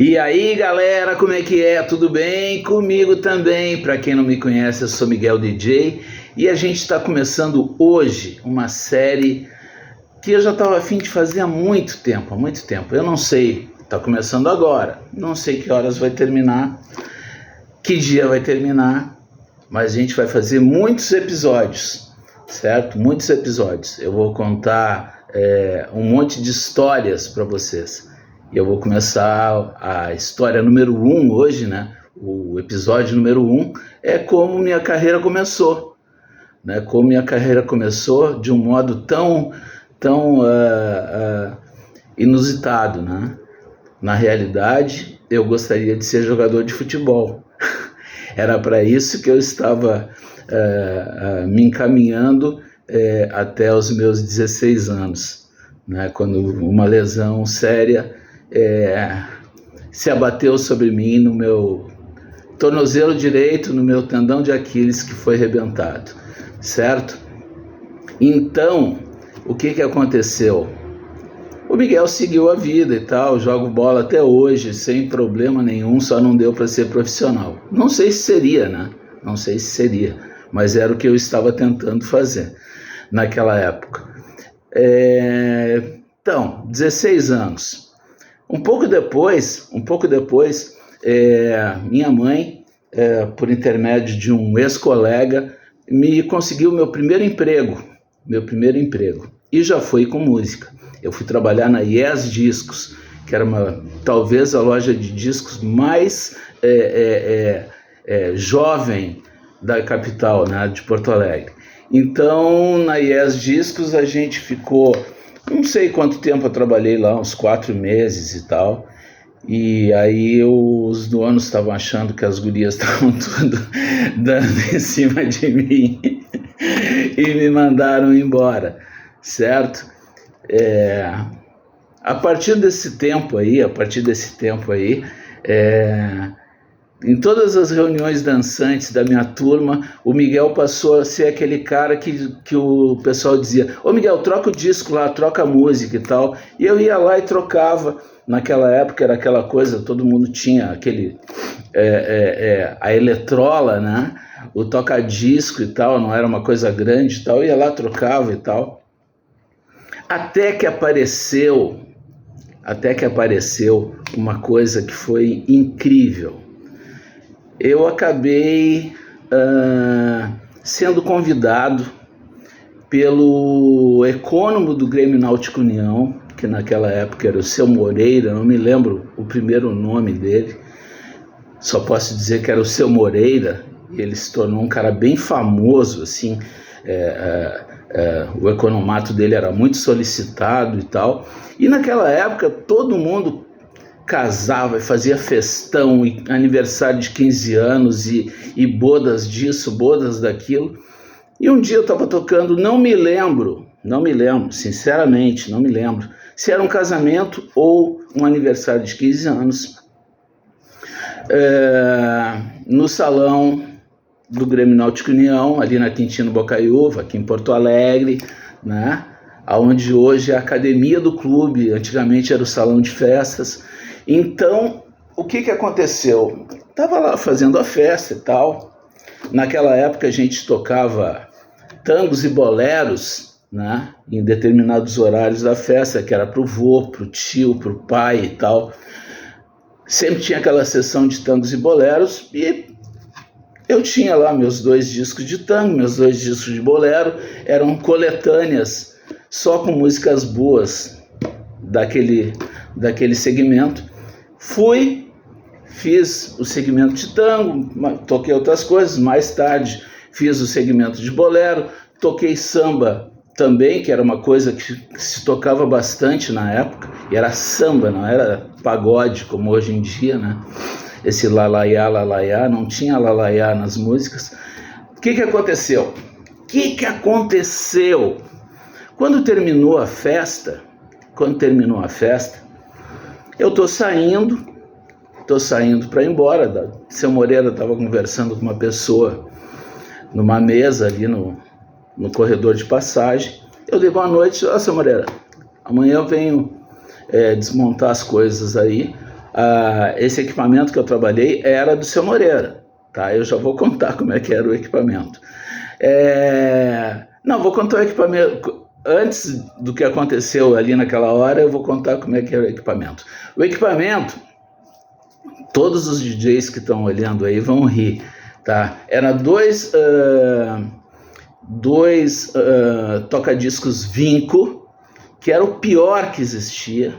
E aí galera, como é que é? Tudo bem? Comigo também. Para quem não me conhece, eu sou Miguel DJ e a gente está começando hoje uma série que eu já estava a fim de fazer há muito tempo. Eu não sei, está começando agora, não sei que horas vai terminar, que dia vai terminar, mas a gente vai fazer muitos episódios, certo? Muitos episódios. Eu vou contar um monte de histórias para vocês. E eu vou começar a história número 1 hoje, né? O episódio número 1 é como minha carreira começou, né? Como minha carreira começou de um modo tão inusitado, né? Na realidade, eu gostaria de ser jogador de futebol. Era para isso que eu estava me encaminhando até os meus 16 anos, né? Quando uma lesão séria se abateu sobre mim no meu tornozelo direito, no meu tendão de Aquiles, que foi arrebentado, certo? Então, o que aconteceu? O Miguel seguiu a vida e tal, jogo bola até hoje, sem problema nenhum, só não deu para ser profissional. Não sei se seria, né? Não sei se seria, mas era o que eu estava tentando fazer naquela época. Então, 16 anos. Um pouco depois, minha mãe, por intermédio de um ex-colega, me conseguiu meu primeiro emprego, e já foi com música. Eu fui trabalhar na Yes Discos, que era talvez a loja de discos mais jovem da capital, né, de Porto Alegre. Então, na Yes Discos a gente ficou... Não sei quanto tempo eu trabalhei lá, uns 4 meses e tal. E aí os donos estavam achando que as gurias estavam tudo dando em cima de mim e me mandaram embora, certo? A partir desse tempo aí, em todas as reuniões dançantes da minha turma, o Miguel passou a ser aquele cara que o pessoal dizia: ô Miguel, troca o disco lá, troca a música e tal. E eu ia lá e trocava. Naquela época era aquela coisa, todo mundo tinha aquele a eletrola, né? O toca-disco e tal, não era uma coisa grande e tal. Eu ia lá, trocava e tal. Até que apareceu uma coisa que foi incrível. Eu acabei sendo convidado pelo econômico do Grêmio Náutico União, que naquela época era o Seu Moreira, não me lembro o primeiro nome dele, só posso dizer que era o Seu Moreira, e ele se tornou um cara bem famoso, assim, o economato dele era muito solicitado e tal, e naquela época todo mundo casava e fazia festão, e aniversário de 15 anos e bodas disso, bodas daquilo. E um dia eu estava tocando, não me lembro, sinceramente, não me lembro se era um casamento ou um aniversário de 15 anos, no salão do Grêmio Náutico União, ali na Quintino Bocaiúva, aqui em Porto Alegre, né? Onde hoje é a academia do clube, antigamente era o salão de festas. Então, o que aconteceu? Estava lá fazendo a festa e tal. Naquela época a gente tocava tangos e boleros, né, em determinados horários da festa, que era pro vô, pro tio, pro pai e tal. Sempre tinha aquela sessão de tangos e boleros e eu tinha lá meus 2 discos de tango, meus 2 discos de bolero, eram coletâneas só com músicas boas daquele segmento. Fiz o segmento de tango, toquei outras coisas, mais tarde fiz o segmento de bolero, toquei samba também, que era uma coisa que se tocava bastante na época, e era samba, não era pagode como hoje em dia, né? Esse lalaiá, não tinha lalaiá nas músicas. O que aconteceu? Quando terminou a festa, eu tô saindo para ir embora. Seu Moreira estava conversando com uma pessoa numa mesa ali no corredor de passagem. Eu dei boa noite. Seu Moreira, amanhã eu venho desmontar as coisas aí. esse equipamento que eu trabalhei era do Seu Moreira, tá? Eu já vou contar como é que era o equipamento. Não, vou contar o equipamento. Antes do que aconteceu ali naquela hora, eu vou contar como é que era o equipamento. O equipamento, todos os DJs que estão olhando aí vão rir, tá? Era dois toca-discos Vinco, que era o pior que existia,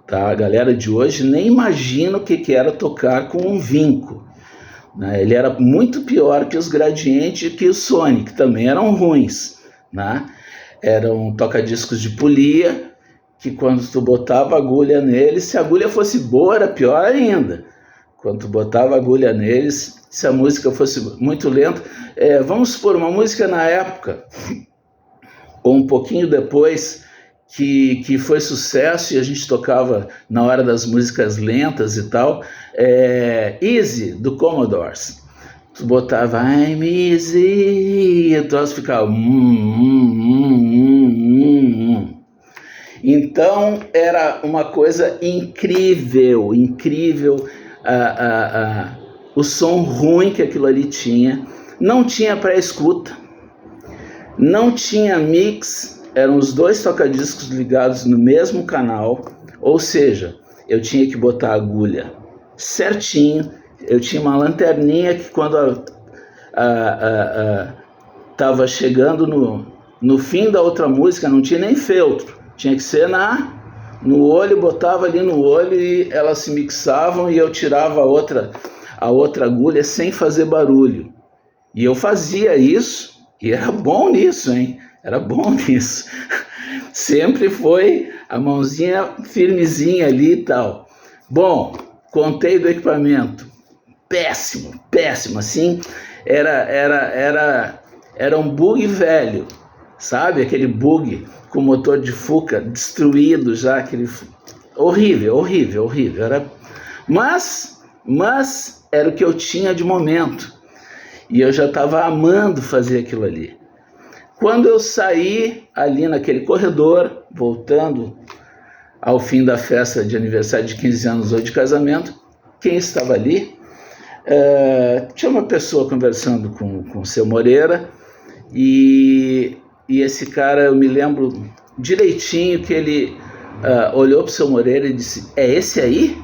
tá? A galera de hoje nem imagina o que era tocar com um Vinco, né? Ele era muito pior que os Gradiente e que o Sony, que também eram ruins, né? Eram toca-discos de polia, que quando tu botava agulha neles, se a agulha fosse boa era pior ainda. Quando tu botava agulha neles, se a música fosse muito lenta, vamos supor, uma música na época, ou um pouquinho depois, que foi sucesso e a gente tocava na hora das músicas lentas e tal, Easy, do Commodores. Tu botava I'm easy, e tu ficava Então era uma coisa incrível, o som ruim que aquilo ali tinha. Não tinha pré-escuta, não tinha mix, eram os dois toca-discos ligados no mesmo canal, ou seja, eu tinha que botar a agulha certinho. Eu tinha uma lanterninha que quando estava chegando no fim da outra música, não tinha nem feltro, tinha que ser no olho, botava ali no olho e elas se mixavam e eu tirava a outra agulha sem fazer barulho. E eu fazia isso e era bom nisso, hein? Era bom nisso. Sempre foi a mãozinha firmezinha ali e tal. Bom, contei do equipamento. Péssimo, assim, era um bug velho, sabe? Aquele bug com motor de Fuca destruído já, aquele horrível, mas era o que eu tinha de momento, e eu já estava amando fazer aquilo ali. Quando eu saí ali naquele corredor, voltando ao fim da festa de aniversário de 15 anos ou de casamento, quem estava ali? Tinha uma pessoa conversando com o Seu Moreira e esse cara, eu me lembro direitinho que ele olhou para o Seu Moreira e disse: é esse aí?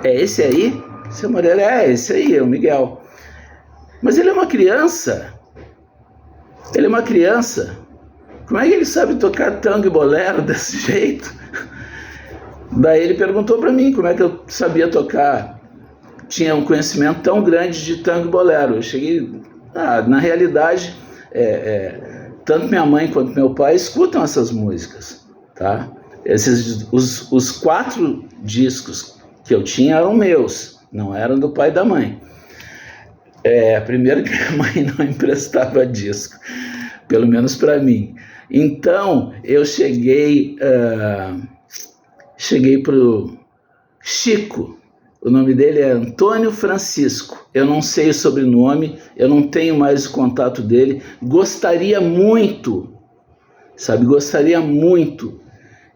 É esse aí? Seu Moreira: é esse aí, é o Miguel. Mas ele é uma criança. Como é que ele sabe tocar tango e bolero desse jeito? Daí ele perguntou para mim como é que eu sabia tocar. Tinha um conhecimento tão grande de tango e bolero. Eu cheguei... na realidade, tanto minha mãe quanto meu pai escutam essas músicas, tá? Os 4 discos que eu tinha eram meus, não eram do pai e da mãe. Primeiro que minha mãe não emprestava disco, pelo menos para mim. Então, eu cheguei pro Chico. O nome dele é Antônio Francisco. Eu não sei o sobrenome, eu não tenho mais o contato dele. Gostaria muito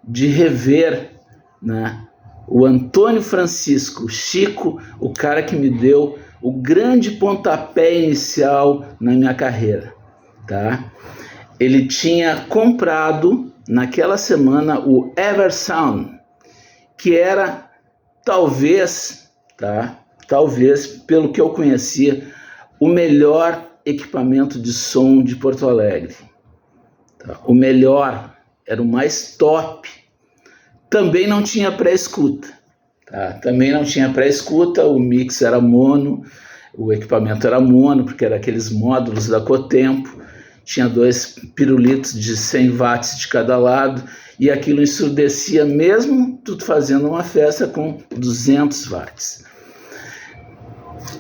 de rever, né, o Antônio Francisco, Chico, o cara que me deu o grande pontapé inicial na minha carreira, tá? Ele tinha comprado naquela semana o Eversound, que era talvez, pelo que eu conhecia, o melhor equipamento de som de Porto Alegre. Tá? O melhor, era o mais top. Também não tinha pré-escuta. Tá? O mix era mono, o equipamento era mono, porque era aqueles módulos da Cotempo. Tinha 2 pirulitos de 100 watts de cada lado, e aquilo ensurdecia mesmo tu fazendo uma festa com 200 watts.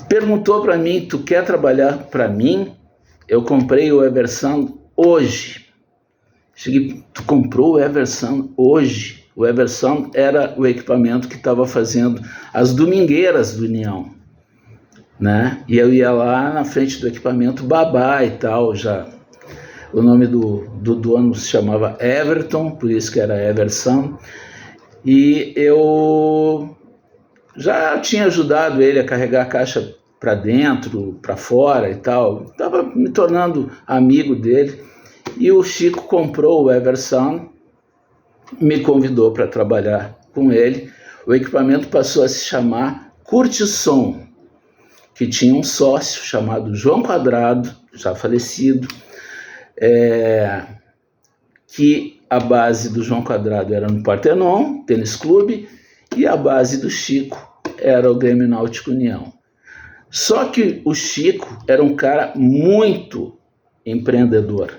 Perguntou para mim: tu quer trabalhar para mim? Eu comprei o Eversound hoje. Cheguei: tu comprou o Eversound hoje? O Eversound era o equipamento que estava fazendo as domingueiras do União, né? E eu ia lá na frente do equipamento babá e tal, já... O nome do dono se chamava Everton, por isso que era Eversound. E eu já tinha ajudado ele a carregar a caixa para dentro, para fora e tal. Estava me tornando amigo dele. E o Chico comprou o Eversound, me convidou para trabalhar com ele. O equipamento passou a se chamar Curtissom, que tinha um sócio chamado João Quadrado, já falecido, que a base do João Quadrado era no Partenon, tênis clube, e a base do Chico era o Grêmio Náutico União. Só que o Chico era um cara muito empreendedor.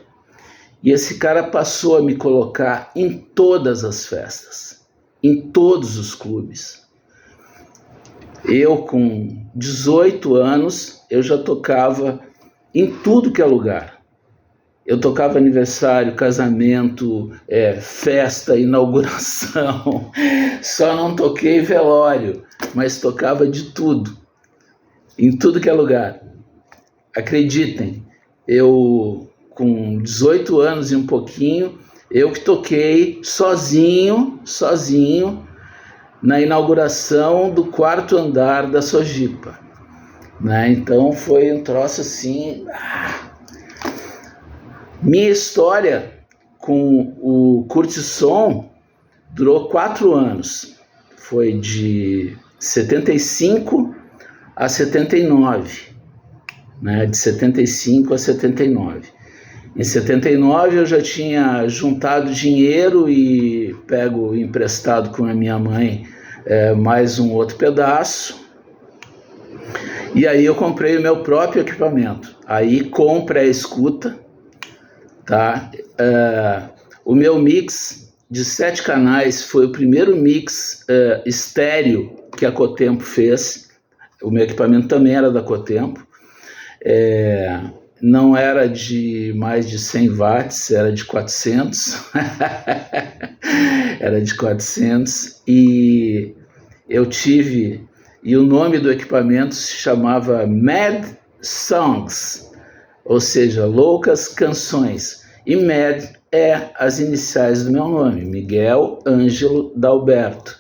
E esse cara passou a me colocar em todas as festas, em todos os clubes. Eu, com 18 anos, eu já tocava em tudo que é lugar. Eu tocava aniversário, casamento, festa, inauguração. Só não toquei velório, mas tocava de tudo, em tudo que é lugar. Acreditem, eu, com 18 anos e um pouquinho, eu que toquei sozinho, na inauguração do 4º andar da Sojipa, né? Então foi um troço assim. Minha história com o Curtissom durou 4 anos. Foi de 75 a 79, né? De 75 a 79. Em 79 eu já tinha juntado dinheiro e pego emprestado com a minha mãe mais um outro pedaço. E aí eu comprei o meu próprio equipamento. Aí com pré-escuta, tá? O meu mix de 7 canais foi o primeiro mix estéreo que a Cotempo fez. O meu equipamento também era da Cotempo. Não era de mais de 100 watts, era de 400. Era de 400. E eu tive... E o nome do equipamento se chamava Mad Songs, ou seja, loucas canções. E Mad é as iniciais do meu nome, Miguel Ângelo Dalberto,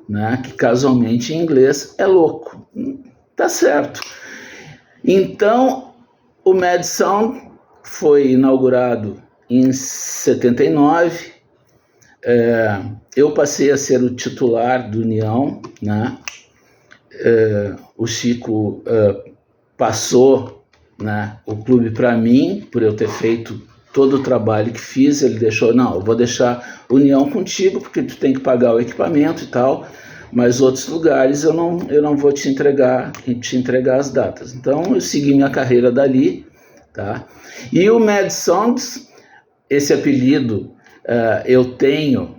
né? Que casualmente em inglês é louco. Tá certo. Então, o Mad Song foi inaugurado em 79. Eu passei a ser o titular do União, né? O Chico passou, né, o clube para mim, por eu ter feito todo o trabalho que fiz. Ele deixou, não, eu vou deixar União contigo, porque tu tem que pagar o equipamento e tal, mas outros lugares eu não vou te entregar as datas. Então eu segui minha carreira dali, tá? E o Mad Songs, esse apelido eu tenho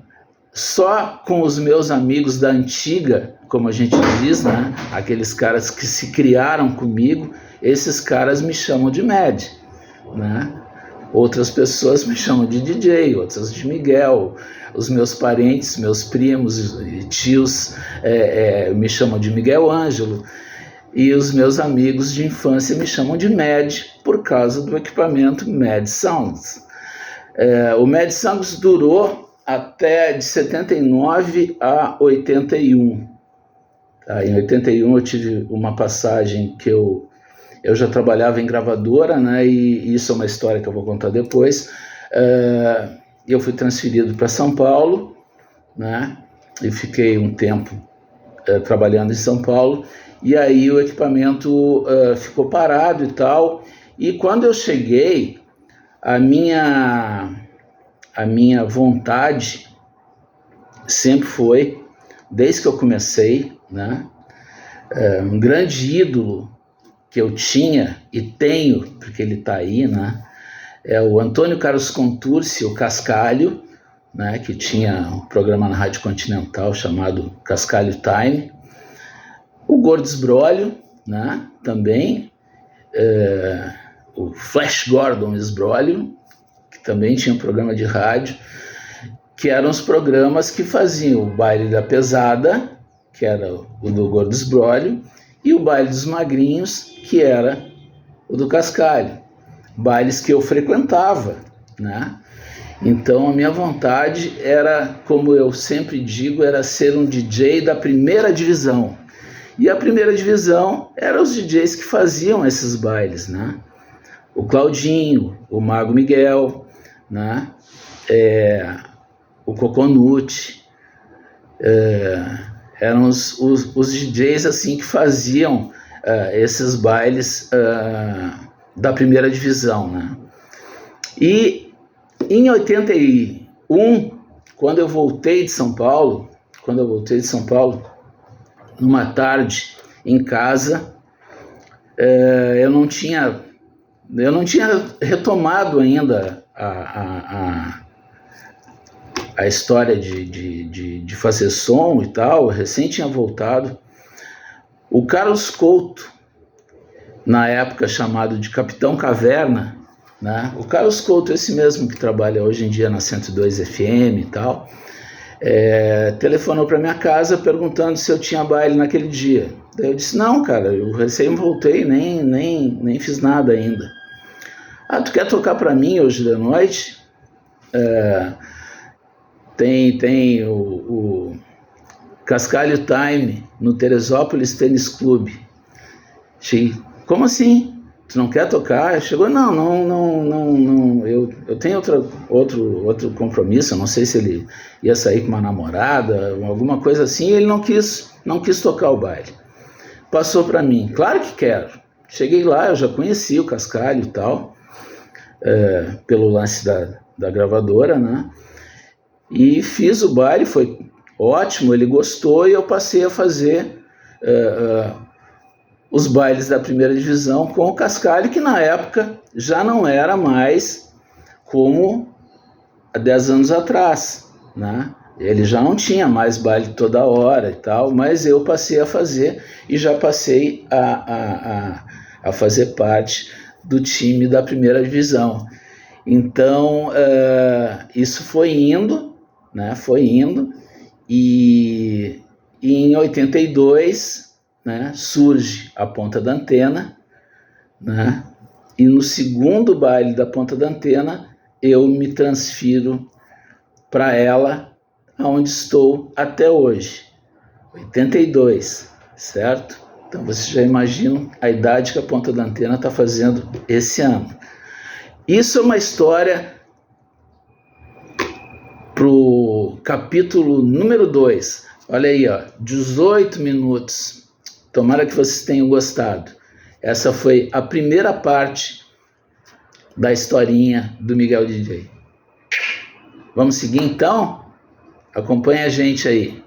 só com os meus amigos da antiga, como a gente diz, né? Aqueles caras que se criaram comigo, esses caras me chamam de Mad, né? Outras pessoas me chamam de DJ, outras de Miguel. Os meus parentes, meus primos e tios me chamam de Miguel Ângelo. E os meus amigos de infância me chamam de Mad por causa do equipamento Mad Sounds. O Mad Sounds durou até de 79 a 81. Tá? Em 81 eu tive uma passagem que eu já trabalhava em gravadora, né? E isso é uma história que eu vou contar depois. Eu fui transferido para São Paulo, né? E fiquei um tempo trabalhando em São Paulo, e aí o equipamento ficou parado e tal. E quando eu cheguei, a minha vontade sempre foi, desde que eu comecei, né? Um grande ídolo que eu tinha e tenho, porque ele está aí, né? É o Antônio Carlos Contursi, o Cascalho, né? Que tinha um programa na Rádio Continental chamado Cascalho Time. O Gordo Esbrólio, né? Também. O Flash Gordon Esbrólio, que também tinha um programa de rádio, que eram os programas que faziam o Baile da Pesada, que era o do Gordo Esbrólio, e o Baile dos Magrinhos, que era o do Cascalho. Bailes que eu frequentava, né? Então a minha vontade era, como eu sempre digo, era ser um DJ da primeira divisão. E a primeira divisão eram os DJs que faziam esses bailes, né? O Claudinho, o Mago Miguel, né? O Coconut, eram os DJs assim que faziam esses bailes da primeira divisão, né? E em 81, quando eu voltei de São Paulo, numa tarde em casa, eu não tinha retomado ainda a história de fazer som e tal, eu recém tinha voltado. O Carlos Couto, na época chamado de Capitão Caverna, né? O Carlos Couto, esse mesmo que trabalha hoje em dia na 102 FM e tal, telefonou para minha casa perguntando se eu tinha baile naquele dia. Daí eu disse, não, cara, eu recém voltei, nem fiz nada ainda. Ah, tu quer tocar para mim hoje de noite? Tem o Cascalho Time no Teresópolis Tênis Clube. Cheguei, como assim? Tu não quer tocar? Chegou, não, eu tenho outro compromisso, eu não sei se ele ia sair com uma namorada, alguma coisa assim, e ele não quis tocar o baile. Passou para mim, claro que quero. Cheguei lá, eu já conheci o Cascalho e tal, pelo lance da gravadora, né? E fiz o baile, foi ótimo, ele gostou e eu passei a fazer os bailes da primeira divisão com o Cascalho, que na época já não era mais como há 10 anos atrás, né? Ele já não tinha mais baile toda hora e tal, mas eu passei a fazer e já passei a fazer parte do time da primeira divisão. Então, isso foi indo, né? E em 82... né, surge a Ponta da Antena, né, e no segundo baile da Ponta da Antena eu me transfiro para ela, onde estou até hoje, 82, certo? Então você já imagina a idade que a Ponta da Antena está fazendo esse ano. Isso é uma história para o capítulo número 2. Olha aí, ó, 18 minutos. Tomara que vocês tenham gostado. Essa foi a primeira parte da historinha do Miguel DJ. Vamos seguir então? Acompanha a gente aí.